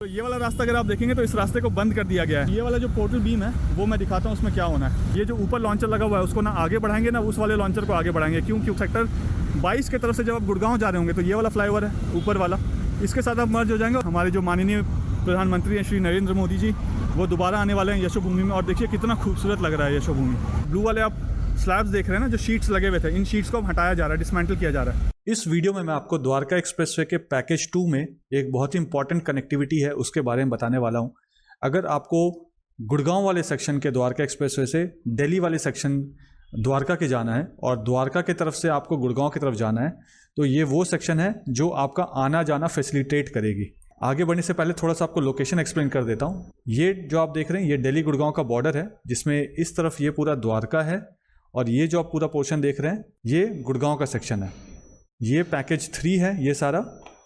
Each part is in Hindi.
तो ये वाला रास्ता अगर आप देखेंगे तो इस रास्ते को बंद कर दिया गया है। ये वाला जो पोर्टल बीम है वो मैं दिखाता हूँ उसमें क्या होना है। ये जो ऊपर लॉन्चर लगा हुआ है उसको ना आगे बढ़ाएंगे ना उस वाले लॉन्चर को आगे बढ़ाएंगे। क्यों सेक्टर 22 की तरफ से जब आप गुड़गांव जा रहे होंगे तो ये वाला फ्लाईओवर है ऊपर वाला, इसके साथ आप मर्ज हो जाएंगे। हमारे जो माननीय प्रधानमंत्री हैं श्री नरेंद्र मोदी जी, वो दोबारा आने वाले हैं यशोभूमि में। और देखिए कितना खूबसूरत लग रहा है यशोभूमि। ब्लू वाले आप स्लैब्स देख रहे हैं ना, जो शीट्स लगे हुए थे, इन शीट्स को हटाया जा रहा है, डिसमेंटल किया जा रहा है। इस वीडियो में मैं आपको द्वारका एक्सप्रेसवे के पैकेज 2 में एक बहुत ही इंपॉर्टेंट कनेक्टिविटी है उसके बारे में बताने वाला हूं। अगर आपको गुड़गांव वाले सेक्शन के द्वारका एक्सप्रेसवे से दिल्ली वाले सेक्शन द्वारका के जाना है और द्वारका की तरफ से आपको गुड़गांव की तरफ जाना है, तो ये वो सेक्शन है जो आपका आना जाना फैसिलिटेट करेगी। आगे बढ़ने से पहले थोड़ा सा आपको लोकेशन एक्सप्लेन कर देता हूँ। ये जो आप देख रहे हैं ये दिल्ली गुड़गांव का बॉर्डर है, जिसमें इस तरफ ये पूरा द्वारका है और ये जो आप पूरा पोर्शन देख रहे हैं ये गुड़गांव का सेक्शन है। ये पैकेज 3 है ये सारा,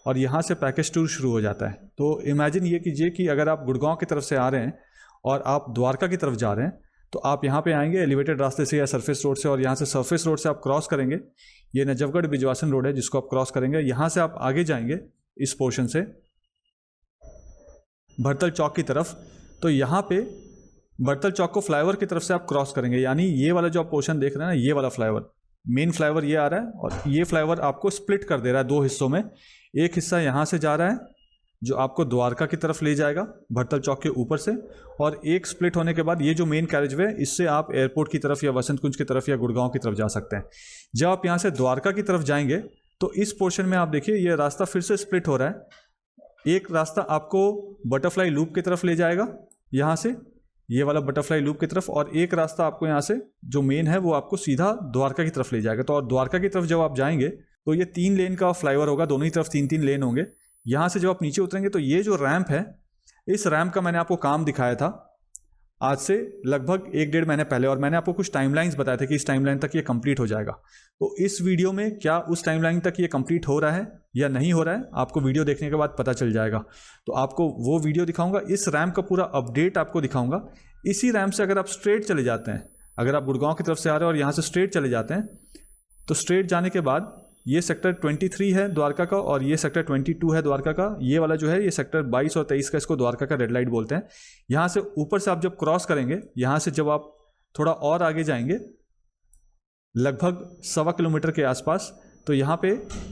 और यहाँ से पैकेज 2 शुरू हो जाता है। तो इमेजिन ये कीजिए कि अगर आप गुड़गांव की तरफ से आ रहे हैं और आप द्वारका की तरफ जा रहे हैं तो आप यहाँ पे आएंगे एलिवेटेड रास्ते से या सरफेस रोड से, और यहाँ से सरफेस रोड से आप क्रॉस करेंगे। ये नजफगढ़ बिजवासन रोड है जिसको आप क्रॉस करेंगे। यहाँ से आप आगे जाएंगे इस पोर्शन से भरतल चौक की तरफ, तो यहाँ पे भरतल चौक को फ्लाईओवर की तरफ से आप क्रॉस करेंगे। यानी ये वाला जो आप पोर्शन देख रहे हैं ना, ये वाला फ्लाईओवर, मेन फ्लाईओवर ये आ रहा है और ये फ्लाईओवर आपको स्प्लिट कर दे रहा है 2 हिस्सों में। एक हिस्सा यहाँ से जा रहा है जो आपको द्वारका की तरफ ले जाएगा भरतल चौक के ऊपर से, और एक स्प्लिट होने के बाद ये जो मेन कैरेजवे है इससे आप एयरपोर्ट की तरफ या वसंत कुंज की तरफ या गुड़गांव की तरफ जा सकते हैं। जब आप यहाँ से द्वारका की तरफ जाएंगे तो इस पोर्शन में आप देखिए ये रास्ता फिर से स्प्लिट हो रहा है। एक रास्ता आपको बटरफ्लाई लूप की तरफ ले जाएगा यहाँ से, ये वाला बटरफ्लाई लूप की तरफ, और एक रास्ता आपको यहाँ से जो मेन है वो आपको सीधा द्वारका की तरफ ले जाएगा। तो और द्वारका की तरफ जब आप जाएंगे तो ये 3 लेन का फ्लाईओवर होगा, दोनों ही तरफ 3-3 लेन होंगे। यहाँ से जब आप नीचे उतरेंगे तो ये जो रैंप है, इस रैंप का मैंने आपको काम दिखाया था आज से लगभग 1-1.5 महीने पहले, और मैंने आपको कुछ टाइमलाइंस बताए थे कि इस टाइमलाइन तक ये कंप्लीट हो जाएगा। तो इस वीडियो में क्या उस टाइमलाइन तक ये कंप्लीट हो रहा है या नहीं हो रहा है, आपको वीडियो देखने के बाद पता चल जाएगा। तो आपको वो वीडियो दिखाऊंगा, इस रैंप का पूरा अपडेट आपको दिखाऊंगा। इसी रैंप से अगर आप स्ट्रेट चले जाते हैं, अगर आप गुड़गांव की तरफ से आ रहे हैं और यहाँ से स्ट्रेट चले जाते हैं, तो स्ट्रेट जाने के बाद ये सेक्टर 23 है द्वारका का और ये सेक्टर 22 है द्वारका का। ये वाला जो है ये सेक्टर 22 और 23 का, इसको द्वारका का रेड लाइट बोलते हैं। यहाँ से ऊपर से आप जब क्रॉस करेंगे, यहाँ से जब आप थोड़ा और आगे जाएंगे लगभग 1.25 किलोमीटर के आसपास, तो यहाँ पे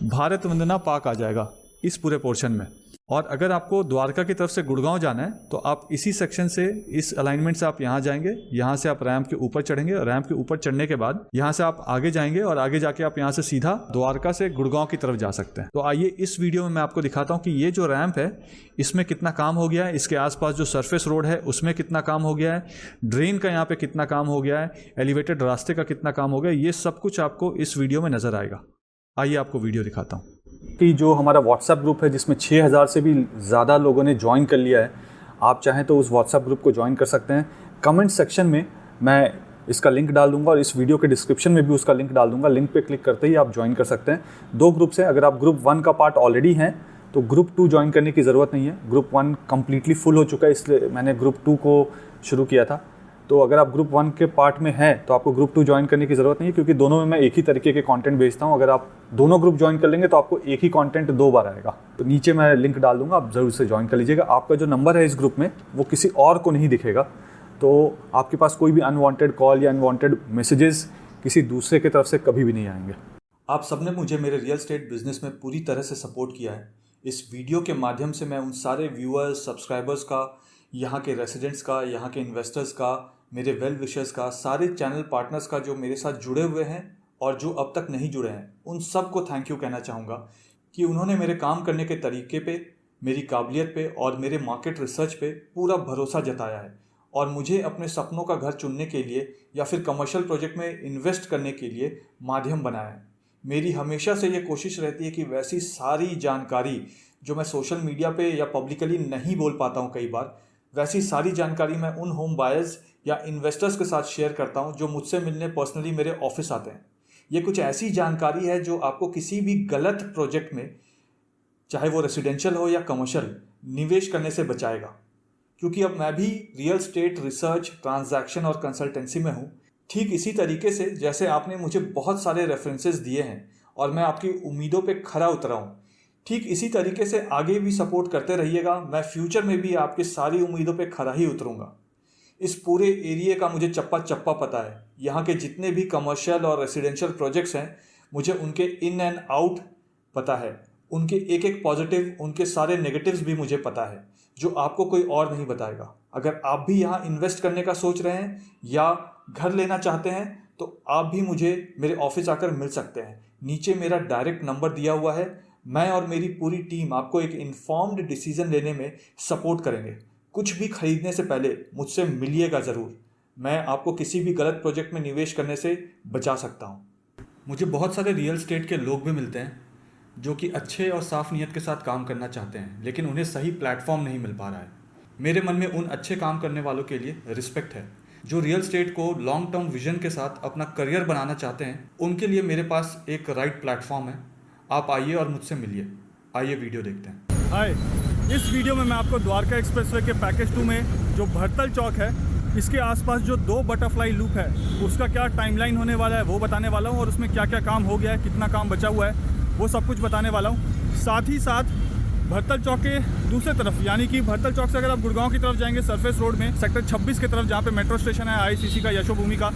भारत वंदना पार्क आ जाएगा इस पूरे पोर्शन में। और अगर आपको द्वारका की तरफ से गुड़गांव जाना है तो आप इसी सेक्शन से, इस अलाइनमेंट से आप यहाँ जाएंगे, यहाँ से आप रैंप के ऊपर चढ़ेंगे, रैंप के ऊपर चढ़ने के बाद यहाँ से आप आगे जाएंगे और आगे जाके आप यहाँ से सीधा द्वारका से गुड़गांव की तरफ जा सकते हैं। तो आइए इस वीडियो में मैं आपको दिखाता हूँ कि ये जो रैंप है इसमें कितना काम हो गया है, इसके आसपास जो सरफेस रोड है उसमें कितना काम हो गया है, ड्रेन का यहाँ पे कितना काम हो गया है, एलिवेटेड रास्ते का कितना काम हो गया, ये सब कुछ आपको इस वीडियो में नजर आएगा। आइए आपको वीडियो दिखाता हूँ कि जो हमारा व्हाट्सएप ग्रुप है जिसमें 6000 से भी ज़्यादा लोगों ने ज्वाइन कर लिया है, आप चाहें तो उस व्हाट्सएप ग्रुप को ज्वाइन कर सकते हैं। कमेंट सेक्शन में मैं इसका लिंक डाल दूंगा और इस वीडियो के डिस्क्रिप्शन में भी उसका लिंक डाल दूंगा। लिंक पे क्लिक करते ही आप ज्वाइन कर सकते हैं। 2 ग्रुप्स हैं, अगर आप ग्रुप 1 का पार्ट ऑलरेडी हैं तो ग्रुप 2 ज्वाइन करने की ज़रूरत नहीं है। ग्रुप 1 कम्प्लीटली फुल हो चुका है, इसलिए मैंने ग्रुप 2 को शुरू किया था। तो अगर आप ग्रुप 1 के पार्ट में हैं तो आपको ग्रुप 2 ज्वाइन करने की ज़रूरत नहीं है, क्योंकि दोनों में मैं एक ही तरीके के कंटेंट भेजता हूं। अगर आप दोनों ग्रुप ज्वाइन कर लेंगे तो आपको एक ही कंटेंट 2 बार आएगा। तो नीचे मैं लिंक डाल दूंगा, आप ज़रूर से ज्वाइन कर लीजिएगा। आपका जो नंबर है इस ग्रुप में वो किसी और को नहीं दिखेगा, तो आपके पास कोई भी अनवांटेड कॉल या अनवांटेड मैसेजेस किसी दूसरे की तरफ से कभी भी नहीं आएंगे। आप सबने मुझे मेरे रियल एस्टेट बिजनेस में पूरी तरह से सपोर्ट किया है। इस वीडियो के माध्यम से मैं उन सारे व्यूअर्स, सब्सक्राइबर्स का, यहाँ के रेसिडेंट्स का, यहाँ के इन्वेस्टर्स का, मेरे वेल विशर्स का, सारे चैनल पार्टनर्स का जो मेरे साथ जुड़े हुए हैं और जो अब तक नहीं जुड़े हैं, उन सब को थैंक यू कहना चाहूँगा कि उन्होंने मेरे काम करने के तरीके पे, मेरी काबिलियत पे और मेरे मार्केट रिसर्च पे पूरा भरोसा जताया है और मुझे अपने सपनों का घर चुनने के लिए या फिर कमर्शियल प्रोजेक्ट में इन्वेस्ट करने के लिए माध्यम बनाया है। मेरी हमेशा से ये कोशिश रहती है कि वैसी सारी जानकारी जो मैं सोशल मीडिया पे या पब्लिकली नहीं बोल पाता हूँ कई बार, वैसी सारी जानकारी मैं उन होम बायर्स या इन्वेस्टर्स के साथ शेयर करता हूं जो मुझसे मिलने पर्सनली मेरे ऑफिस आते हैं। ये कुछ ऐसी जानकारी है जो आपको किसी भी गलत प्रोजेक्ट में, चाहे वो रेसिडेंशियल हो या कमर्शियल, निवेश करने से बचाएगा। क्योंकि अब मैं भी रियल एस्टेट रिसर्च, ट्रांजैक्शन और कंसल्टेंसी में हूँ। ठीक इसी तरीके से जैसे आपने मुझे बहुत सारे रेफरेंसेस दिए हैं और मैं आपकी उम्मीदों पे खरा उतरा हूँ, ठीक इसी तरीके से आगे भी सपोर्ट करते रहिएगा। मैं फ्यूचर में भी आपकी सारी उम्मीदों पे खरा ही उतरूंगा। इस पूरे एरिया का मुझे चप्पा चप्पा पता है। यहाँ के जितने भी कमर्शियल और रेसिडेंशियल प्रोजेक्ट्स हैं, मुझे उनके इन एंड आउट पता है। उनके एक एक पॉजिटिव, उनके सारे नेगेटिव्स भी मुझे पता है, जो आपको कोई और नहीं बताएगा। अगर आप भी यहाँ इन्वेस्ट करने का सोच रहे हैं या घर लेना चाहते हैं, तो आप भी मुझे मेरे ऑफिस आकर मिल सकते हैं। नीचे मेरा डायरेक्ट नंबर दिया हुआ है। मैं और मेरी पूरी टीम आपको एक इन्फॉर्म्ड डिसीजन लेने में सपोर्ट करेंगे। कुछ भी खरीदने से पहले मुझसे मिलिएगा ज़रूर। मैं आपको किसी भी गलत प्रोजेक्ट में निवेश करने से बचा सकता हूँ। मुझे बहुत सारे रियल एस्टेट के लोग भी मिलते हैं जो कि अच्छे और साफ नीयत के साथ काम करना चाहते हैं, लेकिन उन्हें सही प्लेटफॉर्म नहीं मिल पा रहा है। मेरे मन में उन अच्छे काम करने वालों के लिए रिस्पेक्ट है, जो रियल एस्टेट को लॉन्ग टर्म विजन के साथ अपना करियर बनाना चाहते हैं। उनके लिए मेरे पास एक राइट प्लेटफॉर्म है। आप आइए और मुझसे मिलिए। आइए वीडियो देखते हैं। हाय, इस वीडियो में मैं आपको द्वारका एक्सप्रेसवे के पैकेज 2 में जो भरतल चौक है, इसके आसपास जो 2 बटरफ्लाई लूप है, उसका क्या टाइमलाइन होने वाला है वो बताने वाला हूँ, और उसमें क्या क्या काम हो गया है, कितना काम बचा हुआ है, वो सब कुछ बताने वाला हूँ। साथ ही साथ भरतल चौक के दूसरे तरफ, यानी कि भरतल चौक से अगर आप गुड़गांव की तरफ जाएंगे सरफेस रोड में सेक्टर 26 की तरफ, जहाँ पे मेट्रो स्टेशन है आईसीसी का, यशोभूमि का,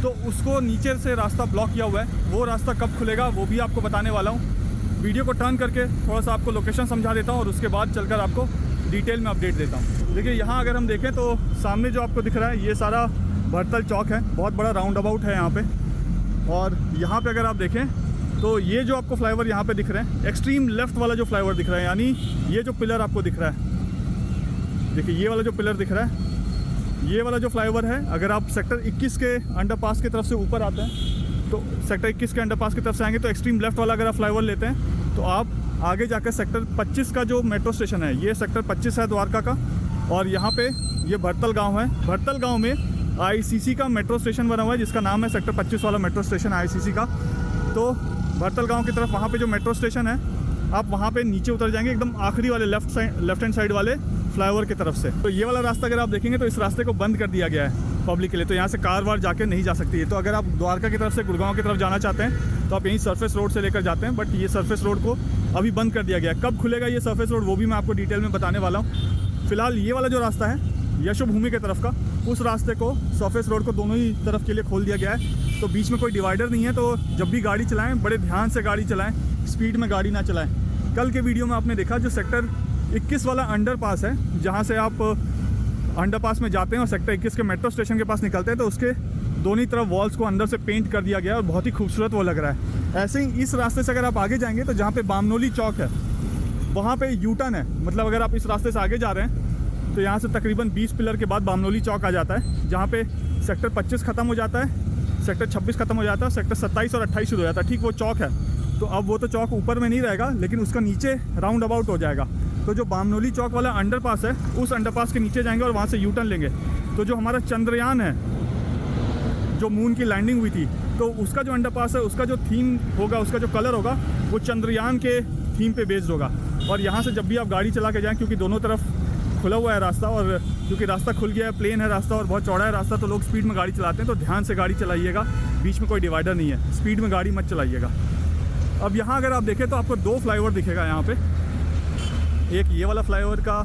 तो उसको नीचे से रास्ता ब्लॉक किया हुआ है। वो रास्ता कब खुलेगा वो भी आपको बताने वाला हूँ। वीडियो को टर्न करके थोड़ा सा आपको लोकेशन समझा देता हूँ और उसके बाद चलकर आपको डिटेल में अपडेट देता हूँ। देखिए, यहाँ अगर हम देखें तो सामने जो आपको दिख रहा है, ये सारा भरतल चौक है। बहुत बड़ा राउंड अबाउट है यहाँ पे। और यहाँ पे अगर आप देखें तो ये जो आपको फ्लाईओवर यहाँ पे दिख रहे हैं, एक्सट्रीम लेफ्ट वाला जो फ्लाईओवर दिख रहा है, यानी ये जो पिलर आपको दिख रहा है, देखिए ये वाला जो पिलर दिख रहा है, ये वाला जो फ्लाईओवर है, अगर आप सेक्टर 21 के अंडरपास की तरफ से ऊपर आते हैं, तो सेक्टर 21 के अंडरपास की तरफ से आएंगे तो एक्सट्रीम लेफ्ट वाला अगर आप फ्लाईओवर लेते हैं तो आप आगे जाकर सेक्टर 25 का जो मेट्रो स्टेशन है, ये सेक्टर 25 है द्वारका का, और यहाँ पे ये भरतल गांव है। भरतल गांव में आईसीसी का मेट्रो स्टेशन बना हुआ है, जिसका नाम है सेक्टर 25 वाला मेट्रो स्टेशन आईसीसी का। तो भरतल गांव की तरफ वहाँ पे जो मेट्रो स्टेशन है, आप वहाँ पे नीचे उतर जाएंगे एकदम आखिरी वाले लेफ्ट हैंड साइड वाले फ्लाईओवर की तरफ से। तो ये वाला रास्ता अगर आप देखेंगे तो इस रास्ते को बंद कर दिया गया है पब्लिक के लिए, तो यहाँ से कार वार जाके नहीं जा सकती है। तो अगर आप द्वारका की तरफ से गुड़गांव की तरफ जाना चाहते हैं तो आप यहीं सरफेस रोड से लेकर जाते हैं, बट ये सरफेस रोड को अभी बंद कर दिया गया है। कब खुलेगा ये सरफेस रोड वो भी मैं आपको डिटेल में बताने वाला हूँ। फिलहाल ये वाला जो रास्ता है यशोभूमि की तरफ का, उस रास्ते को, सरफेस रोड को दोनों ही तरफ के लिए खोल दिया गया है। तो बीच में कोई डिवाइडर नहीं है, तो जब भी गाड़ी चलाएं बड़े ध्यान से गाड़ी चलाएं, स्पीड में गाड़ी ना चलाएं। कल के वीडियो में आपने देखा जो सेक्टर 21 वाला अंडरपास है, जहाँ से आप अंडरपास में जाते हैं और सेक्टर 21 के मेट्रो स्टेशन के पास निकलते हैं, तो उसके दोनों तरफ वॉल्स को अंदर से पेंट कर दिया गया है और बहुत ही खूबसूरत वो लग रहा है। ऐसे ही इस रास्ते से अगर आप आगे जाएंगे तो जहाँ पे बामनोली चौक है, वहाँ पे यू टर्न है। मतलब अगर आप इस रास्ते से आगे जा रहे हैं तो यहाँ से तकरीबन 20 पिलर के बाद बामनोली चौक आ जाता है, जहाँ पे सेक्टर 25 ख़त्म हो जाता है, सेक्टर 26 ख़त्म हो जाता है, सेक्टर 27 और 28 शुरू हो जाता है। ठीक वो चौक है। तो अब वो तो चौक ऊपर में नहीं रहेगा, लेकिन उसका नीचे राउंड अबाउट हो जाएगा। तो जो बामनोली चौक वाला अंडरपास है, उस अंडरपास के नीचे जाएंगे और वहाँ से यू टर्न लेंगे। तो जो हमारा चंद्रयान है, जो मून की लैंडिंग हुई थी, तो उसका जो अंडरपास है, उसका जो थीम होगा, उसका जो कलर होगा, वो चंद्रयान के थीम पे बेस्ड होगा। और यहाँ से जब भी आप गाड़ी चला के जाएँ, क्योंकि दोनों तरफ खुला हुआ है रास्ता, और क्योंकि रास्ता खुल गया है, प्लेन है रास्ता और बहुत चौड़ा है रास्ता, तो लोग स्पीड में गाड़ी चलाते हैं। तो ध्यान से गाड़ी चलाइएगा, बीच में कोई डिवाइडर नहीं है, स्पीड में गाड़ी मत चलाइएगा। अब यहाँ अगर आप देखें तो आपको 2 फ्लाईओवर दिखेगा यहाँ पे। एक ये वाला फ्लाईओवर का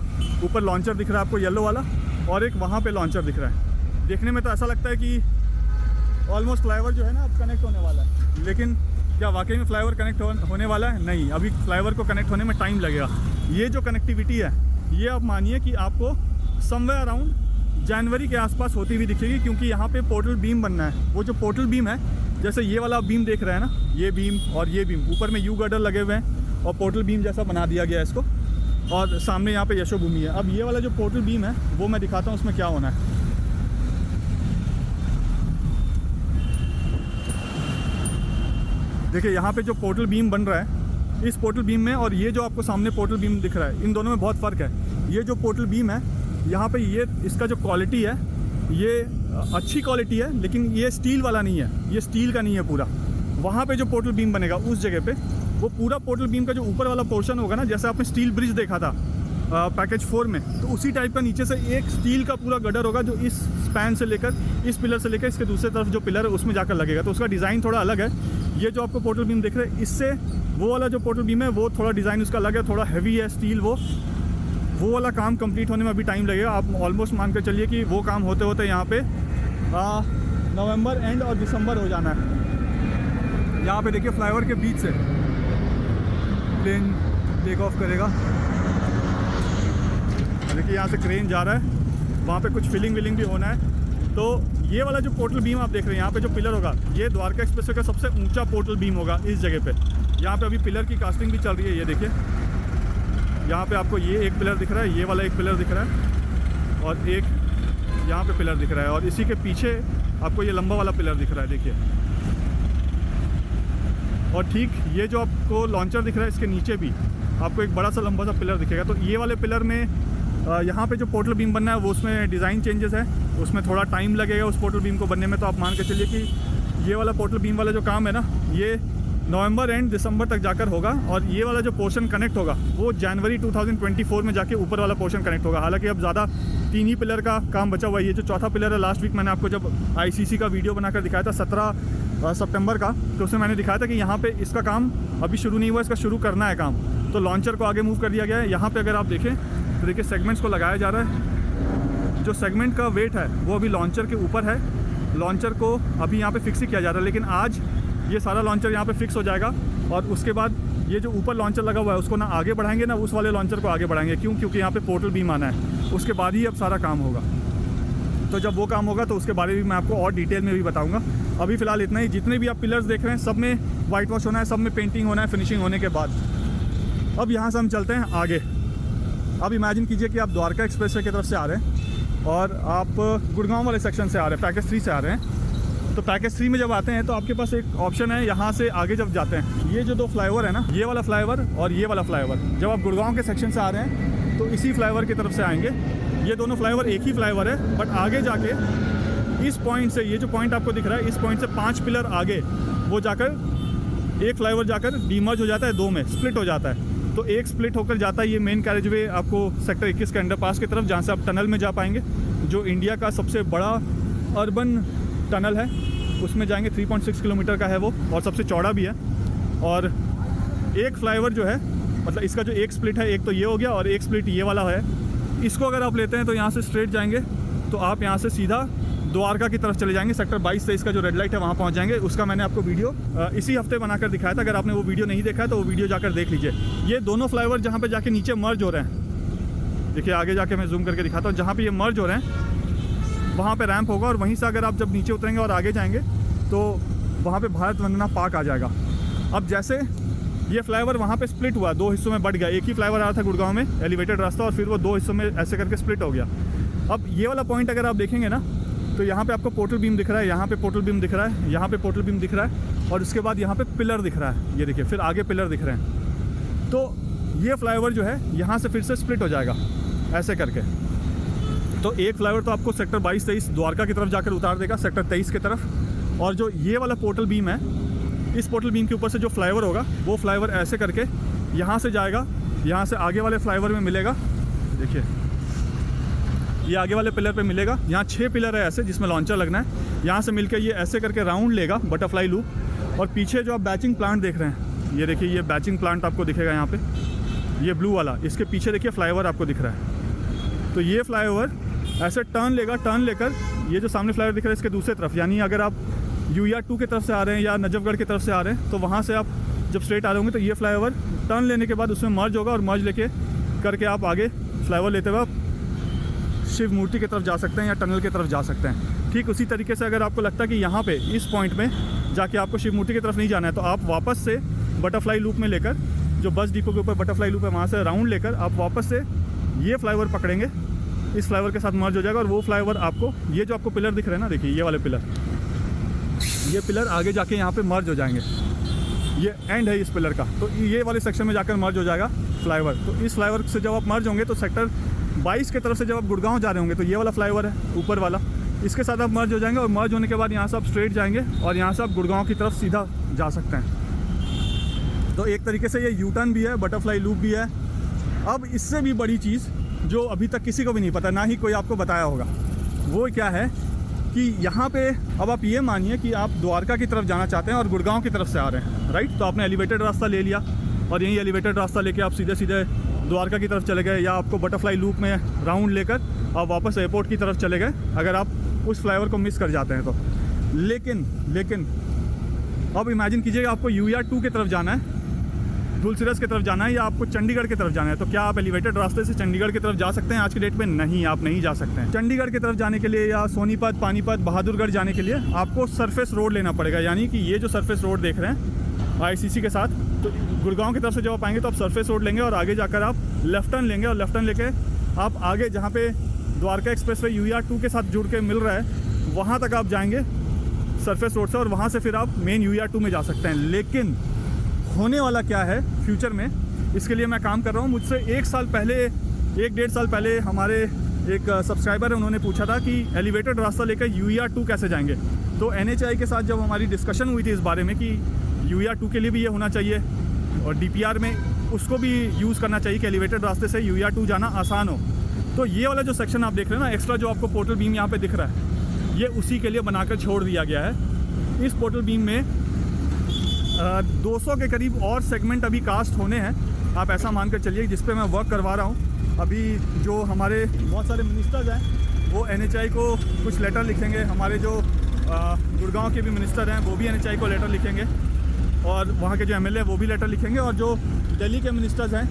ऊपर लॉन्चर दिख रहा है आपको, येलो वाला, और एक वहाँ पे लॉन्चर दिख रहा है। देखने में तो ऐसा लगता है कि ऑलमोस्ट फ्लाईओवर जो है ना अब कनेक्ट होने वाला है, लेकिन क्या वाकई में फ्लाईओवर कनेक्ट होने वाला है? नहीं, अभी फ्लाईओवर को कनेक्ट होने में टाइम लगेगा। ये जो कनेक्टिविटी है, ये आप मानिए कि आपको समवेयर अराउंड जनवरी के आसपास होती हुई दिखेगी, क्योंकि यहाँ पे पोर्टल बीम बनना है। वो जो पोर्टल बीम है, जैसे ये वाला बीम देख रहे हैं ना, ये बीम और ये बीम, ऊपर में यू गर्डर लगे हुए हैं और पोर्टल बीम जैसा बना दिया गया है इसको, और सामने यहाँ पे यशोभूमि है। अब ये वाला जो पोर्टल बीम है वो मैं दिखाता हूँ उसमें क्या होना है। देखिए, यहाँ पे जो पोर्टल बीम बन रहा है, इस पोर्टल बीम में और ये जो आपको सामने पोर्टल बीम दिख रहा है, इन दोनों में बहुत फ़र्क है। ये जो पोर्टल बीम है, यहाँ पे ये इसका जो क्वालिटी है, ये अच्छी क्वालिटी है, लेकिन ये स्टील वाला नहीं है, ये स्टील का नहीं है पूरा। वहाँ पे जो पोर्टल बीम बनेगा उस जगह पे, वो पूरा पोर्टल बीम का जो ऊपर वाला पोर्शन होगा ना, जैसे आपने स्टील ब्रिज देखा था पैकेज 4 में, तो उसी टाइप का नीचे से एक स्टील का पूरा गडर होगा, जो इस स्पैन से लेकर, इस पिलर से लेकर इसके दूसरे तरफ जो पिलर है उसमें जाकर लगेगा। तो उसका डिज़ाइन थोड़ा अलग है। ये जो आपको पोर्टल बीम दिख रहा है, इससे वो वाला जो पोर्टल बीम है वो थोड़ा डिज़ाइन उसका अलग है, थोड़ा हैवी है स्टील। वो वाला काम कंप्लीट होने में अभी टाइम लगेगा। आप ऑलमोस्ट मान कर चलिए कि वो काम होते होते यहाँ पे नवंबर एंड और दिसंबर हो जाना है। यहाँ पे देखिए फ्लाईओवर के बीच से प्लेन टेक ऑफ करेगा। देखिए यहाँ से क्रेन जा रहा है, वहाँ पे कुछ फिलिंग विलिंग भी होना है। तो ये वाला जो पोर्टल बीम आप देख रहे हैं, यहाँ पे जो पिलर होगा, ये द्वारका एक्सप्रेसवे का सबसे ऊंचा पोर्टल बीम होगा इस जगह पे। यहाँ पे अभी पिलर की कास्टिंग भी चल रही है। ये देखिए यहाँ पे आपको ये एक पिलर दिख रहा है, ये वाला एक पिलर दिख रहा है और एक यहाँ पे पिलर दिख रहा है, और इसी के पीछे आपको ये लंबा वाला पिलर दिख रहा है देखिए। और ठीक ये जो आपको लॉन्चर दिख रहा है, इसके नीचे भी आपको एक बड़ा सा लंबा सा पिलर दिखेगा। तो ये वाले पिलर में यहाँ पे जो पोर्टल बीम बनना है वो उसमें डिज़ाइन चेंजेस है, उसमें थोड़ा टाइम लगेगा उस पोर्टल बीम को बनने में। तो आप मान के चलिए कि ये वाला पोर्टल बीम वाला जो काम है ना, ये नवंबर एंड दिसंबर तक जाकर होगा, और ये वाला जो पोर्शन कनेक्ट होगा वो जनवरी 2024 में जाके ऊपर वाला पोर्शन कनेक्ट होगा। हालांकि अब ज़्यादा 3 ही पिलर का काम बचा हुआ है। ये जो चौथा पिलर है, लास्ट वीक मैंने आपको जब ICC का वीडियो बनाकर दिखाया था 17 सितंबर का, तो उसमें मैंने दिखाया था कि यहाँ पे इसका काम अभी शुरू नहीं हुआ, इसका शुरू करना है काम। तो लॉन्चर को आगे मूव कर दिया गया है। यहाँ पे अगर आप देखें तो देखिए सेगमेंट्स को लगाया जा रहा है। जो सेगमेंट का वेट है वो अभी लॉन्चर के ऊपर है। लॉन्चर को अभी यहाँ पे फिक्स ही किया जा रहा है, लेकिन आज ये सारा लॉन्चर यहाँ पे फिक्स हो जाएगा, और उसके बाद ये जो ऊपर लॉन्चर लगा हुआ है उसको ना आगे बढ़ाएंगे ना उस वाले लॉन्चर को आगे बढ़ाएंगे। क्यों? क्योंकि यहाँ पे पोर्टल बीम आना है, उसके बाद ही अब सारा काम होगा। तो जब वो काम होगा तो उसके बारे में मैं आपको और डिटेल में भी बताऊँगा। अभी फ़िलहाल इतना ही। जितने भी आप पिलर्स देख रहे हैं सब में वाइट वॉश होना है, सब में पेंटिंग होना है फिनिशिंग होने के बाद। अब यहाँ से हम चलते हैं आगे। अब इमेजिन कीजिए कि आप द्वारका एक्सप्रेसवे की तरफ से आ रहे हैं और आप गुड़गांव वाले सेक्शन से आ रहे हैं, पैकेज 3 से आ रहे हैं। तो पैकेज 3 में जब आते हैं तो आपके पास एक ऑप्शन है, यहाँ से आगे जब जाते हैं, ये जो 2 फ्लाईओवर है ना, ये वाला फ्लाईओवर और ये वाला फ्लाईओवर, जब आप गुड़गांव के सेक्शन से आ रहे हैं तो इसी फ्लाईओवर की तरफ से आएंगे। ये दोनों फ्लाईओवर एक ही फ्लाईओवर है, बट आगे जाके इस पॉइंट से, ये जो पॉइंट आपको दिख रहा है, इस पॉइंट से 5 पिलर आगे वो जाकर एक फ्लाईओवर जाकर डीमर्ज हो जाता है, 2 में स्प्लिट हो जाता है। तो एक स्प्लिट होकर जाता है ये मेन कैरेजवे आपको सेक्टर 21 के अंडरपास की तरफ, जहाँ से आप टनल में जा पाएंगे, जो इंडिया का सबसे बड़ा अर्बन टनल है। उसमें जाएंगे, 3.6 किलोमीटर का है वो, और सबसे चौड़ा भी है। और एक फ्लाईओवर जो है, मतलब इसका जो एक स्प्लिट है, एक तो ये हो गया और एक स्प्लिट ये वाला है। इसको अगर आप लेते हैं तो यहाँ से स्ट्रेट जाएंगे तो आप यहाँ से सीधा द्वारका की तरफ चले जाएंगे। सेक्टर 22-23 का जो रेड लाइट है वहाँ पहुँच जाएंगे। उसका मैंने आपको वीडियो इसी हफ्ते बनाकर दिखाया था। अगर आपने वो वीडियो नहीं देखा है तो वो वीडियो जाकर देख लीजिए। ये दोनों फ्लाईओवर जहाँ पे जाके नीचे मर्ज हो रहे हैं, देखिए आगे जाके मैं जूम करके दिखाता हूँ, जहाँ पे ये मर्ज हो रहे हैं वहाँ पे रैंप होगा, और वहीं से अगर आप जब नीचे उतरेंगे और आगे जाएंगे तो वहाँ पे भारत वंदना पार्क आ जाएगा। अब जैसे ये फ्लाईओवर वहाँ पे स्प्लिट हुआ, 2 हिस्सों में बढ़ गया। एक ही फ्लाईओवर आ रहा था गुड़गांव में, एलिवेटेड रास्ता, और फिर वो 2 हिस्सों में ऐसे करके स्प्लिट हो गया। अब ये वाला पॉइंट अगर आप देखेंगे ना, तो यहाँ पे आपको पोर्टल बीम दिख रहा है, यहाँ पे पोर्टल बीम दिख रहा है, यहाँ पे पोर्टल बीम दिख रहा है, और उसके बाद यहाँ पे पिलर दिख रहा है। ये देखिए, फिर आगे पिलर दिख रहे हैं। तो ये फ्लाईओवर जो है यहाँ से फिर से स्प्लिट हो जाएगा ऐसे करके। तो एक फ्लाईओवर तो आपको सेक्टर 22-23 द्वारका की तरफ जाकर उतार देगा, सेक्टर 23 की तरफ। और जो ये वाला पोर्टल बीम है, इस पोर्टल बीम के ऊपर से जो फ्लाईओवर होगा, वो फ्लाईओवर ऐसे करके यहाँ से जाएगा, यहाँ से आगे वाले फ्लाईओवर में मिलेगा। देखिए ये आगे वाले पिलर पे मिलेगा। यहाँ 6 पिलर है ऐसे जिसमें लॉन्चर लगना है। यहाँ से मिलकर ये ऐसे करके राउंड लेगा, बटरफ्लाई लूप। और पीछे जो आप बैचिंग प्लांट देख रहे हैं, ये देखिए, ये बैचिंग प्लांट आपको दिखेगा यहाँ पे, ये ब्लू वाला। इसके पीछे देखिए फ्लाईओवर आपको दिख रहा है। तो ये फ्लाईओवर ऐसे टर्न लेगा, टर्न लेकर ये जो सामने फ्लाईओवर दिख रहा है इसके दूसरी तरफ, यानी अगर आप UER 2 की तरफ से आ रहे हैं या नजफगढ़ की तरफ से आ रहे हैं, तो वहाँ से आप जब स्ट्रेट आ रहे होंगे तो ये फ्लाईओवर टर्न लेने के बाद उसमें मर्ज होगा, और मर्ज लेके करके आप आगे फ्लाईओवर लेते हुए आप शिव मूर्ति की तरफ जा सकते हैं या टनल की तरफ जा सकते हैं। ठीक उसी तरीके से अगर आपको लगता है कि यहाँ पे इस पॉइंट में जाके आपको शिव मूर्ति की तरफ नहीं जाना है, तो आप वापस से बटरफ्लाई लूप में लेकर, जो बस डिपो के ऊपर बटरफ्लाई लूप है वहाँ से राउंड लेकर आप वापस से ये फ्लाईओवर पकड़ेंगे, इस फ्लाईओवर के साथ मर्ज हो जाएगा। और वो फ्लाईओवर आपको, ये जो आपको पिलर दिख रहे हैं ना, देखिए ये वाले पिलर, ये पिलर आगे जाके यहाँ पे मर्ज हो जाएंगे। ये एंड है इस पिलर का, तो ये वाले सेक्शन में जाकर मर्ज हो जाएगा फ्लाईओवर। तो इस फ्लाईओवर से जब आप मर्ज होंगे तो सेक्टर 22 की तरफ से जब आप गुड़गांव जा रहे होंगे तो ये वाला फ्लाईओवर है ऊपर वाला, इसके साथ आप मर्ज हो जाएंगे। और मर्ज होने के बाद यहाँ से आप स्ट्रेट जाएंगे और यहाँ से आप गुड़गांव की तरफ सीधा जा सकते हैं। तो एक तरीके से ये यू टर्न भी है, बटरफ्लाई लूप भी है। अब इससे भी बड़ी चीज़ जो अभी तक किसी को भी नहीं पता, ना ही कोई आपको बताया होगा, वो क्या है कि यहाँ पे अब आप ये मानिए कि आप द्वारका की तरफ जाना चाहते हैं और गुड़गांव की तरफ से आ रहे हैं, राइट। तो आपने एलिवेटेड रास्ता ले लिया और यही एलिवेटेड रास्ता लेके आप सीधे सीधे द्वारका की तरफ चले गए, या आपको बटरफ्लाई लूप में राउंड लेकर आप वापस एयरपोर्ट की तरफ चले गए अगर आप उस फ्लाईओवर को मिस कर जाते हैं तो। लेकिन अब इमेजिन कीजिएगा आपको UER2 की तरफ जाना है, धुलसिरस की तरफ जाना है, या आपको चंडीगढ़ की तरफ जाना है, तो क्या आप एलिवेटेड रास्ते से चंडीगढ़ की तरफ जा सकते हैं? आज की डेट में नहीं, आप नहीं जा सकते हैं। चंडीगढ़ की तरफ जाने के लिए या सोनीपत, पानीपत, बहादुरगढ़ जाने के लिए आपको सरफेस रोड लेना पड़ेगा। यानी कि ये जो सरफेस रोड देख रहे हैं ICC के साथ, तो गुड़गांव की तरफ से जब आप आएंगे तो आप सरफेस रोड लेंगे और आगे जाकर आप लेफ्ट टर्न लेंगे, और लेफ्ट टर्न लेके आप आगे जहाँ पे द्वारका एक्सप्रेस वे UER2 के साथ जुड़ के मिल रहा है वहाँ तक आप जाएंगे सरफेस रोड से, और वहाँ से फिर आप मेन UER2 में जा सकते हैं। लेकिन होने वाला क्या है फ्यूचर में, इसके लिए मैं काम कर रहा हूँ। मुझसे 1 डेढ़ साल पहले हमारे एक सब्सक्राइबर है, उन्होंने पूछा था कि एलिवेटेड रास्ता लेकर UER2 कैसे जाएंगे। तो NHAI के साथ जब हमारी डिस्कशन हुई थी इस बारे में कि UER2 के लिए भी ये होना चाहिए और DPR में उसको भी यूज़ करना चाहिए कि एलिवेटेड रास्ते से UER2 जाना आसान हो, तो ये वाला जो सेक्शन आप देख रहे हैं ना, एक्स्ट्रा जो आपको पोर्टल बीम यहाँ पे दिख रहा है, ये उसी के लिए बनाकर छोड़ दिया गया है। इस पोर्टल बीम में 200 के करीब और सेगमेंट अभी कास्ट होने हैं, आप ऐसा मानकर चलिए, जिस पे मैं वर्क करवा रहा हूँ। अभी जो हमारे बहुत सारे मिनिस्टर्स हैं वो NHAI को कुछ लेटर लिखेंगे, हमारे जो गुड़गांव के भी मिनिस्टर हैं वो भी NHAI को लेटर लिखेंगे, और वहाँ के जो MLA वो भी लेटर लिखेंगे, और जो दिल्ली के मिनिस्टर्स हैं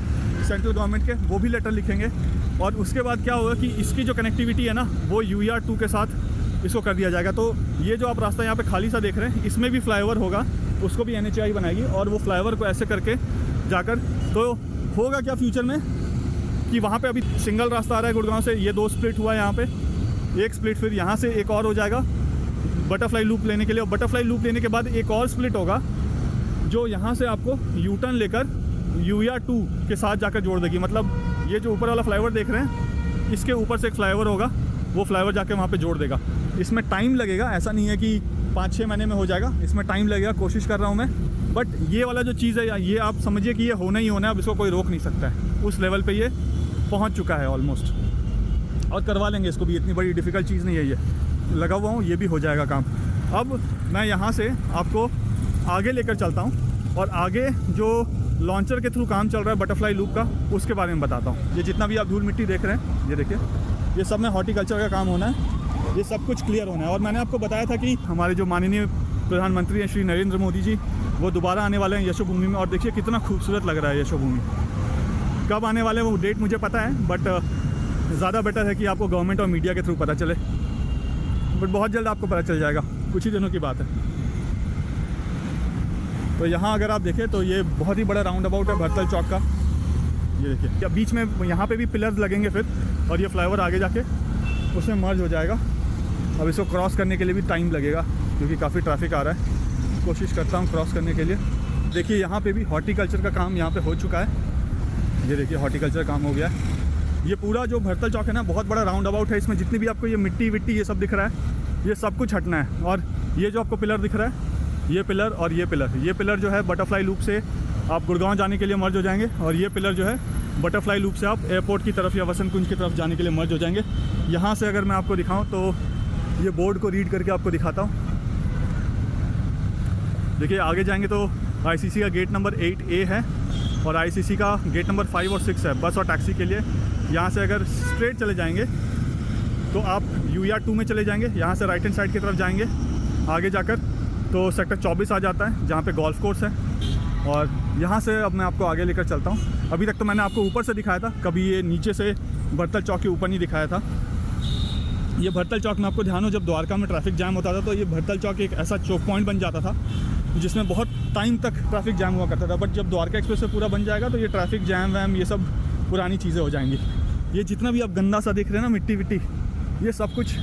सेंट्रल गवर्नमेंट के वो भी लेटर लिखेंगे। और उसके बाद क्या होगा कि इसकी जो कनेक्टिविटी है ना वो UER2 के साथ इसको कर दिया जाएगा। तो ये जो आप रास्ता यहाँ पे खाली सा देख रहे हैं, इसमें भी फ्लाईओवर होगा, उसको भी NHAI बनाएगी, और वो फ्लाईओवर को ऐसे करके जाकर, तो होगा क्या फ्यूचर में कि वहाँ पे अभी सिंगल रास्ता आ रहा है गुड़गांव से, ये 2 स्प्लिट हुआ है यहाँ पे, एक स्प्लिट फिर यहाँ से एक और हो जाएगा बटरफ्लाई लूप लेने के लिए, और बटरफ्लाई लूप लेने के बाद एक और स्प्लिट होगा जो यहाँ से आपको U-टर्न लेकर UER2 के साथ जाकर जोड़ देगी। मतलब ये जो ऊपर वाला फ्लाईओवर देख रहे हैं, इसके ऊपर से एक फ्लाईओवर होगा, वो फ्लाईओवर जाके वहाँ पे जोड़ देगा। इसमें टाइम लगेगा, ऐसा नहीं है कि 5-6 महीने में हो जाएगा, इसमें टाइम लगेगा, कोशिश कर रहा हूँ मैं। बट ये वाला जो चीज़ है, ये आप समझिए कि ये होना ही होना है, अब इसको कोई रोक नहीं सकता है। उस लेवल पे ये पहुँच चुका है ऑलमोस्ट, और करवा लेंगे इसको भी, इतनी बड़ी डिफ़िकल्ट चीज़ नहीं है, ये लगा हुआ हूँ, ये भी हो जाएगा काम। अब मैं यहाँ से आपको आगे लेकर चलता हूँ, और आगे जो लॉन्चर के थ्रू काम चल रहा है बटरफ्लाई लूप का, उसके बारे में बताता हूँ। ये जितना भी आप धूल मिट्टी देख रहे हैं, ये देखिए, ये सब में हॉर्टिकल्चर का काम होना है, ये सब कुछ क्लियर होना है। और मैंने आपको बताया था कि हमारे जो माननीय प्रधानमंत्री हैं श्री नरेंद्र मोदी जी, वो दोबारा आने वाले हैं यशोभूमि में, और देखिए कितना खूबसूरत लग रहा है यशोभूमि। कब आने वाले हैं वो डेट मुझे पता है, बट ज़्यादा बेटर है कि आपको गवर्नमेंट और मीडिया के थ्रू पता चले, बट बहुत जल्द आपको पता चल जाएगा, कुछ ही दिनों की बात है। तो यहाँ अगर आप देखें तो ये बहुत ही बड़ा राउंड अबाउट है भरतल चौक का, ये देखिए, बीच में यहाँ पे भी पिलर्स लगेंगे फिर, और ये फ्लाईओवर आगे जाके उसमें मर्ज हो जाएगा। अब इसको क्रॉस करने के लिए भी टाइम लगेगा क्योंकि काफ़ी ट्रैफिक आ रहा है, कोशिश करता हूँ क्रॉस करने के लिए। देखिए यहाँ पे भी हॉर्टिकल्चर का काम यहाँ पे हो चुका है, ये देखिए हॉर्टिकल्चर काम हो गया है। ये पूरा जो भरतल चौक है ना, बहुत बड़ा राउंड अबाउट है, इसमें जितनी भी आपको ये मिट्टी विट्टी ये सब दिख रहा है, ये सब कुछ हटना है। और ये जो आपको पिलर दिख रहा है, ये पिलर और ये पिलर जो है बटरफ्लाई लूप से आप गुड़गांव जाने के लिए मर्ज हो जाएंगे, और ये पिलर जो है बटरफ्लाई लूप से आप एयरपोर्ट की तरफ या वसंत कुंज की तरफ जाने के लिए मर्ज हो जाएंगे। यहाँ से अगर मैं आपको दिखाऊं तो ये बोर्ड को रीड करके आपको दिखाता हूँ। देखिए आगे जाएंगे तो ICC का गेट नंबर 8A है, और ICC का गेट नंबर 5 और 6 है बस और टैक्सी के लिए। यहाँ से अगर स्ट्रेट चले जाएंगे तो आप UER2 में चले जाएंगे, यहाँ से राइट हैंड साइड की तरफ जाएंगे, आगे जाकर तो सेक्टर 24 आ जाता है जहाँ पे गोल्फ कोर्स है। और यहाँ से अब मैं आपको आगे लेकर चलता हूँ। अभी तक तो मैंने आपको ऊपर से दिखाया था, कभी ये नीचे से भरतल चौक के ऊपर नहीं दिखाया था। ये भरतल चौक में आपको ध्यान हो, जब द्वारका में ट्रैफिक जैम होता था तो ये भरतल चौक एक ऐसा चौक पॉइंट बन जाता था जिसमें बहुत टाइम तक ट्रैफिक जैम हुआ करता था। बट जब द्वारका एक्सप्रेस से पूरा बन जाएगा तो ये ट्रैफिक जैम वैम ये सब पुरानी चीज़ें हो जाएंगी। ये जितना भी आप गंदा सा देख रहे हैं ना, मिट्टी विट्टी, ये सब कुछ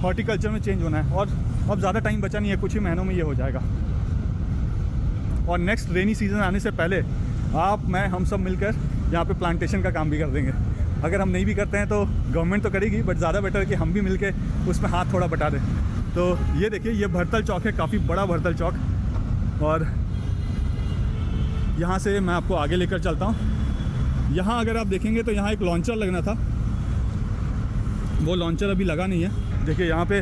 हॉर्टिकल्चर में चेंज होना है, और अब ज़्यादा टाइम बचा नहीं है, कुछ ही महीनों में ये हो जाएगा। और नेक्स्ट रेनी सीज़न आने से पहले हम सब मिलकर यहाँ पे प्लांटेशन का काम भी कर देंगे। अगर हम नहीं भी करते हैं तो गवर्नमेंट तो करेगी, बट ज़्यादा बेटर है कि हम भी मिलके उसमें हाथ थोड़ा बटा दें। तो ये देखिए, ये भरतल चौक है, काफ़ी बड़ा भरतल चौक, और यहाँ से मैं आपको आगे लेकर चलता हूँ। यहाँ अगर आप देखेंगे तो यहाँ एक लॉन्चर लगना था, वो लॉन्चर अभी लगा नहीं है। देखिए यहाँ पे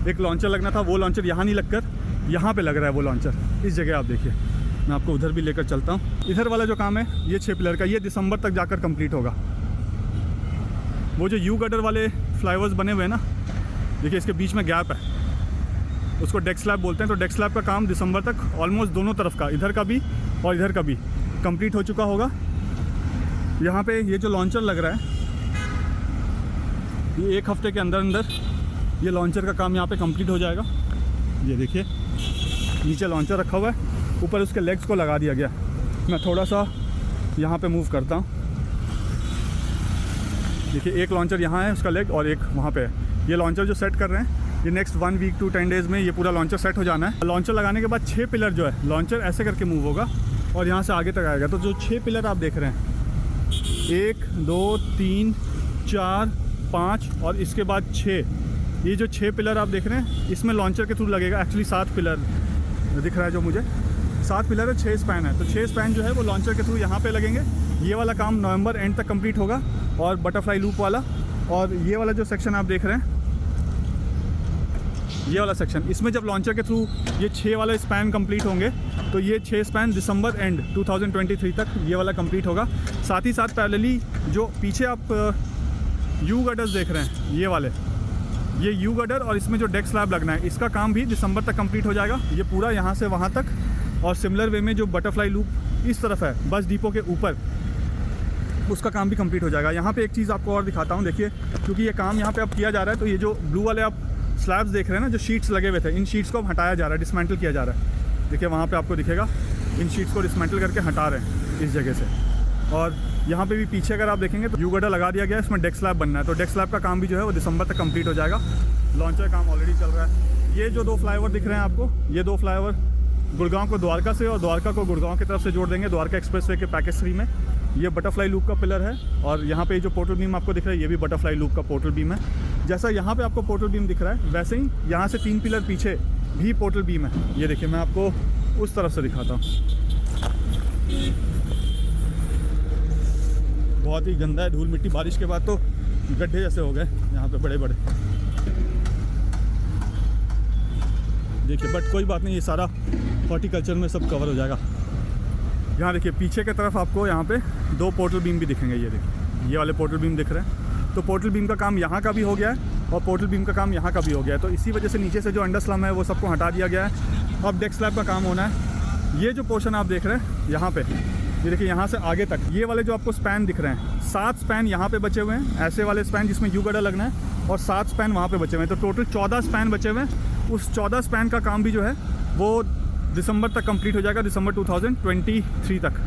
एक लॉन्चर लगना था, वो लॉन्चर यहाँ नहीं लगकर यहाँ पे लग रहा है वो लॉन्चर, इस जगह आप देखिए। मैं आपको उधर भी लेकर चलता हूँ। इधर वाला जो काम है ये 6 पिलर का, ये दिसंबर तक जाकर कंप्लीट होगा। वो जो यू गटर वाले फ्लाईओवर्स बने हुए हैं ना, देखिए इसके बीच में गैप है, उसको डेक स्लैब बोलते हैं। तो डेक स्लैब का काम दिसंबर तक ऑलमोस्ट दोनों तरफ का, इधर का भी और इधर का भी कंप्लीट हो चुका होगा। यहाँ पे ये जो लॉन्चर लग रहा है, ये 1 हफ्ते के अंदर अंदर ये लॉन्चर का काम यहाँ पे कंप्लीट हो जाएगा। ये देखिए नीचे लॉन्चर रखा हुआ है, ऊपर उसके लेग्स को लगा दिया गया। मैं थोड़ा सा यहाँ पे मूव करता हूँ। देखिए एक लॉन्चर यहाँ है उसका लेग और एक वहाँ पे है। ये लॉन्चर जो सेट कर रहे हैं, ये नेक्स्ट 1 वीक टू 10 डेज़ में ये पूरा लॉन्चर सेट हो जाना है। लॉन्चर लगाने के बाद 6 पिलर जो है, लॉन्चर ऐसे करके मूव होगा और यहाँ से आगे तक आएगा। तो जो 6 पिलर आप देख रहे हैं, 1 2 3 4 5 और इसके बाद 6, ये जो 6 पिलर आप देख रहे हैं इसमें लॉन्चर के थ्रू लगेगा। एक्चुअली 7 पिलर दिख रहा है जो मुझे, 7 पिलर है, 6 स्पैन है। तो 6 स्पैन जो है वो लॉन्चर के थ्रू यहाँ पे लगेंगे। ये वाला काम नवंबर एंड तक कंप्लीट होगा और बटरफ्लाई लूप वाला। और ये वाला जो सेक्शन आप देख रहे हैं, ये वाला सेक्शन, इसमें जब लॉन्चर के थ्रू ये 6 वाले स्पैन कंप्लीट होंगे तो ये 6 स्पैन दिसंबर एंड 2023 तक ये वाला कंप्लीट होगा। साथ ही साथ पैरेलली जो पीछे आप यू गटर्स देख रहे हैं, ये वाले, ये यू गटर और इसमें जो डेक स्लैब लगना है, इसका काम भी दिसंबर तक कंप्लीट हो जाएगा। ये पूरा यहाँ से वहाँ तक। और सिमिलर वे में जो बटरफ्लाई लूप इस तरफ है बस डिपो के ऊपर, उसका काम भी कंप्लीट हो जाएगा। यहाँ पे एक चीज़ आपको और दिखाता हूँ, देखिए क्योंकि ये काम यहाँ पे अब किया जा रहा है, तो ये जो ब्लू वाले आप स्लैब्स देख रहे हैं ना, जो शीट्स लगे हुए थे, इन शीट्स को अब हटाया जा रहा है, डिसमेंटल किया जा रहा है। देखिए वहाँ पे आपको दिखेगा, इन शीट्स को डिसमेंटल करके हटा रहे हैं इस जगह से। और यहाँ पे भी पीछे अगर आप देखेंगे तो यू गटर लगा दिया गया है, इसमें डेक स्लैब बनना है। तो डेक स्लैब का काम भी जो है वो दिसंबर तक कंप्लीट हो जाएगा। लॉन्चर काम ऑलरेडी चल रहा है। ये जो 2 फ्लाईओवर दिख रहे हैं आपको, ये 2 फ्लाईओवर गुड़गांव को द्वारका से और द्वारका को गुड़गांव की तरफ से जोड़ देंगे, द्वारका एक्सप्रेसवे के पैकेज 3 में। ये बटरफ्लाई लूप का पिलर है और यहाँ पे जो पोर्टल बीम आपको दिख रहा है, ये भी बटरफ्लाई लूप का पोर्टल बीम है। जैसा यहाँ पे आपको पोर्टल बीम दिख रहा है, वैसे ही यहाँ से 3 पिलर पीछे भी पोर्टल बीम है। ये देखिए मैं आपको उस तरफ से दिखाता हूँ। बहुत ही गंदा है, धूल मिट्टी, बारिश के बाद तो गड्ढे जैसे हो गए यहाँ पे बड़े बड़े। देखिए बट कोई बात नहीं, ये सारा हॉर्टिकल्चर में सब कवर हो जाएगा। यहाँ देखिए पीछे की तरफ आपको यहाँ पे 2 पोर्टल बीम भी दिखेंगे। ये देखिए ये वाले पोर्टल बीम दिख रहे हैं। तो पोर्टल बीम का काम यहाँ का भी हो गया है और पोर्टल बीम का काम यहाँ का भी हो गया है। तो इसी वजह से नीचे से जो अंडर स्लम है वो सबको हटा दिया गया है। अब डेक स्लैब का काम होना है। ये जो पोर्शन आप देख रहे हैं यहाँ पे, ये देखिए यहाँ से आगे तक ये वाले जो आपको स्पैन दिख रहे हैं, 7 स्पैन यहाँ पे बचे हुए हैं, ऐसे वाले स्पैन जिसमें यू गटर लगना है, और 7 स्पैन वहाँ पे बचे हुए हैं। तो टोटल 14 स्पैन बचे हुए हैं। उस 14 स्पैन का काम भी जो है वो दिसंबर तक कंप्लीट हो जाएगा, दिसंबर 2023 तक।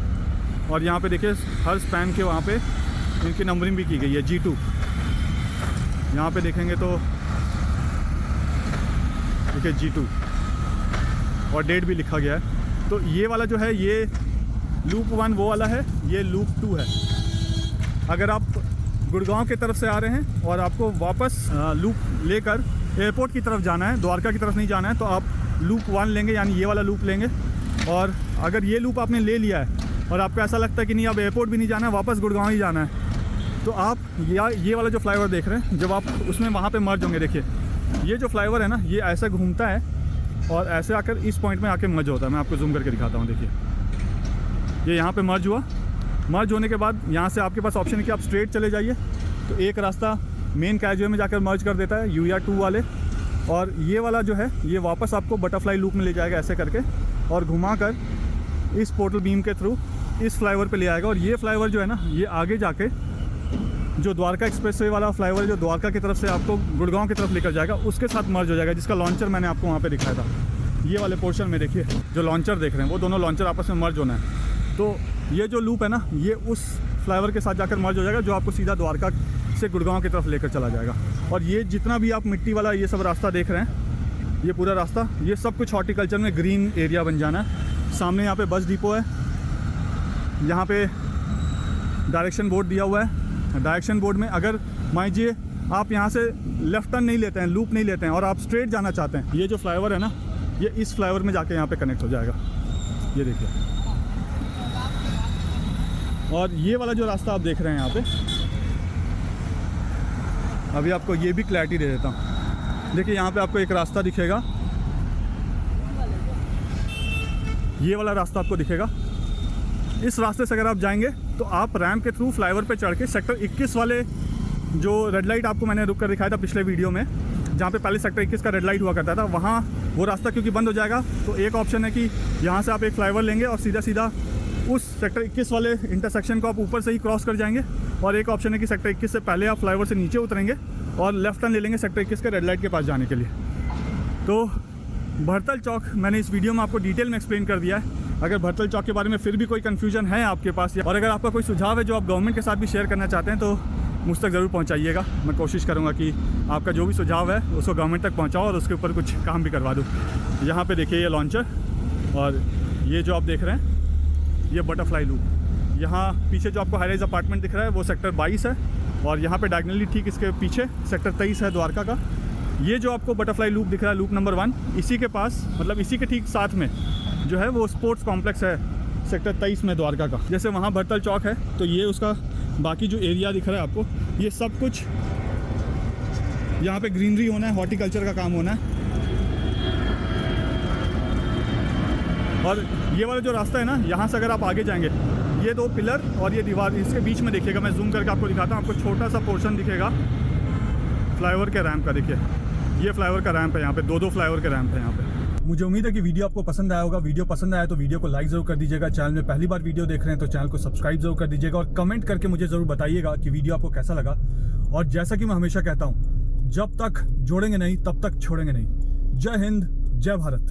और यहाँ पे देखिए हर स्पैन के वहाँ पे इनकी नंबरिंग भी की गई है, G2। यहाँ पे देखेंगे तो देखिए G2 और डेट भी लिखा गया है। तो ये वाला जो है ये लूप 1 वो वाला है, ये लूप 2 है। अगर आप गुड़गांव की तरफ से आ रहे हैं और आपको वापस लूप लेकर एयरपोर्ट की तरफ जाना है, द्वारका की तरफ नहीं जाना है, तो आप लूप 1 लेंगे, यानी ये वाला लूप लेंगे। और अगर ये लूप आपने ले लिया है और आपको ऐसा लगता है कि नहीं अब एयरपोर्ट भी नहीं जाना है, वापस गुड़गांव ही जाना है, तो आप ये वाला जो फ्लाईओवर देख रहे हैं, जब आप उसमें वहाँ पे मर्ज होंगे, देखिए ये जो फ्लाईओवर है ना, ये ऐसे घूमता है और ऐसे आकर इस पॉइंट में आके मर्ज होता है। मैं आपको जूम करके दिखाता हूँ। देखिए ये यहाँ पे मर्ज हुआ। मर्ज होने के बाद यहाँ से आपके पास ऑप्शन है कि आप स्ट्रेट चले जाइए, तो एक रास्ता मेन कैजवे में जाकर मर्ज कर देता है यूरिया 2 वाले, और ये वाला जो है ये वापस आपको बटरफ्लाई लूप में ले जाएगा ऐसे करके, और घुमाकर इस पोर्टल बीम के थ्रू इस फ्लाईओवर पे ले आएगा। और ये फ्लाईओवर जो है ना, ये आगे जाके जो द्वारका एक्सप्रेसवे वाला फ्लाईओवर जो द्वारका की तरफ से आपको गुड़गांव की तरफ लेकर जाएगा, उसके साथ मर्ज हो जाएगा, जिसका लॉन्चर मैंने आपको वहाँ पे दिखाया था। ये वाले पोर्शन में देखिए जो लॉन्चर देख रहे हैं, वो दोनों लॉन्चर आपस में मर्ज होना है। तो ये जो लूप है ना, ये उस फ्लाईओवर के साथ जाकर मर्ज हो जाएगा, जो आपको सीधा द्वारका से गुड़गांव की तरफ लेकर चला जाएगा। और ये जितना भी आप मिट्टी वाला ये सब रास्ता देख रहे हैं, ये पूरा रास्ता, ये सब कुछ हॉर्टिकल्चर में ग्रीन एरिया बन जाना है। सामने यहाँ पे बस डिपो है, यहाँ पे डायरेक्शन बोर्ड दिया हुआ है। डायरेक्शन बोर्ड में अगर मान लीजिए आप यहाँ से लेफ्ट टर्न नहीं लेते हैं, लूप नहीं लेते हैं, और आप स्ट्रेट जाना चाहते हैं, ये जो फ्लाईओवर है ना, ये इस फ्लाईओवर में जाके यहाँ पे कनेक्ट हो जाएगा। ये देखिए, और ये वाला जो रास्ता आप देख रहे हैं यहाँ पे, अभी आपको ये भी क्लैरिटी दे देता हूँ। देखिए यहाँ पे आपको एक रास्ता दिखेगा, ये वाला रास्ता आपको दिखेगा। इस रास्ते से अगर आप जाएंगे तो आप रैंप के थ्रू फ्लाईओवर पे चढ़ के सेक्टर 21 वाले जो रेड लाइट आपको मैंने रुक कर दिखाया था पिछले वीडियो में, जहाँ पे पहले सेक्टर 21 का रेड लाइट हुआ करता था, वहाँ वो रास्ता क्योंकि बंद हो जाएगा तो एक ऑप्शन है कि यहाँ से आप एक फ्लाईओवर लेंगे और सीधा सीधा उस सेक्टर 21 वाले इंटरसेक्शन को आप ऊपर से ही क्रॉस कर जाएंगे। और एक ऑप्शन है कि सेक्टर 21 से पहले आप फ्लाईओवर से नीचे उतरेंगे और लेफ्ट टर्न ले लेंगे सेक्टर 21 के रेड लाइट के पास जाने के लिए। तो भरतल चौक मैंने इस वीडियो में आपको डिटेल में एक्सप्लेन कर दिया है। अगर भरतल चौक के बारे में फिर भी कोई कन्फ्यूजन है आपके पास, और अगर आपका कोई सुझाव है जो आप गवर्नमेंट के साथ भी शेयर करना चाहते हैं तो मुझ तक ज़रूर पहुंचाइएगा। मैं कोशिश करूंगा कि आपका जो भी सुझाव है उसको गवर्नमेंट तक पहुंचाओ और उसके ऊपर कुछ काम भी करवा दूँ। यहाँ पे देखिए ये लॉन्चर, और ये जो आप देख रहे हैं ये बटरफ्लाई लूप। यहाँ पीछे जो आपको हाईराइज अपार्टमेंट दिख रहा है वो सेक्टर 22 है, और यहाँ पे डायगनली ठीक इसके पीछे सेक्टर 23 है द्वारका का। ये जो आपको बटरफ्लाई लूप दिख रहा है, लूप नंबर 1, इसी के पास मतलब इसी के ठीक साथ में जो है वो स्पोर्ट्स कॉम्प्लेक्स है सेक्टर 23 में द्वारका का। जैसे वहाँ भरतल चौक है तो ये उसका बाकी जो एरिया दिख रहा है आपको, ये सब कुछ यहाँ पे ग्रीनरी होना है, हॉर्टिकल्चर का काम होना है। और ये वाला जो रास्ता है ना, यहाँ से अगर आप आगे जाएंगे, ये 2 पिलर और ये दीवार, इसके बीच में देखिएगा, मैं जूम करके आपको दिखाता हूँ, आपको छोटा सा पोर्शन दिखेगा फ्लाईओवर के रैंप का। देखिए ये फ्लाईओवर का रैंप है, यहाँ पे 2 फ्लाईओवर के रैंप है यहाँ पे। मुझे उम्मीद है कि वीडियो आपको पसंद आया होगा। वीडियो पसंद आया तो वीडियो को लाइक ज़रूर कर दीजिएगा। चैनल में पहली बार वीडियो देख रहे हैं तो चैनल को सब्सक्राइब जरूर कर दीजिएगा, और कमेंट करके मुझे ज़रूर बताइएगा कि वीडियो आपको कैसा लगा। और जैसा कि मैं हमेशा कहता हूँ, जब तक जोड़ेंगे नहीं तब तक छोड़ेंगे नहीं। जय हिंद, जय भारत।